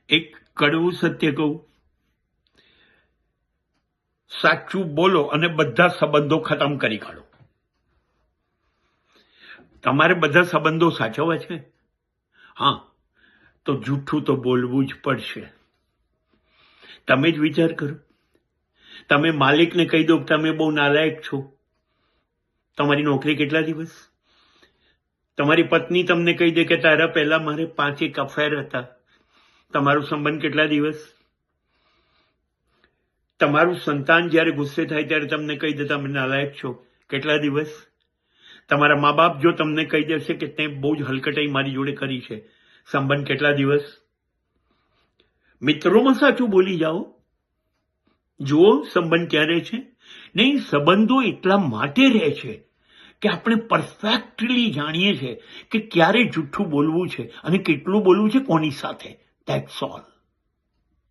એક કડવું સત્ય કહું, સાચું બોલો અને બધા સંબંધો ખતમ કરી કાઢો. તમારે બધા સંબંધો સાચવવા છે, હા, તો જૂઠું તો બોલવું જ પડશે. તમે જ વિચાર કરો, તમે માલિકને કહી દો કે તમે બહુ નાલાયક છો, તમારી નોકરી કેટલા દિવસ? તમારી પત્ની તમને કહી દે કે તારા પહેલા મારે 5 અફેર હતા, તમારું સંબંધ કેટલા દિવસ? તમારું સંતાન જ્યારે ગુસ્સે થાય ત્યારે તમને કહી દે તમે નાલાયક છો, કેટલા દિવસ? તમારા મા બાપ જો તમને કહી દેશે કે તે બહુ જ હલકટાઈ મારી જોડે કરી છે, સંબંધ કેટલા દિવસ? મિત્રોમાં સાચું બોલી જાઓ. જુઓ સંબંધ ક્યારે છે. નહીં, સંબંધો એટલા માટે રહે છે કે આપણે પરફેક્ટલી જાણીએ છીએ કે ક્યારે જૂઠું બોલવું છે અને કેટલું બોલવું છે, કોની સાથે. That's all.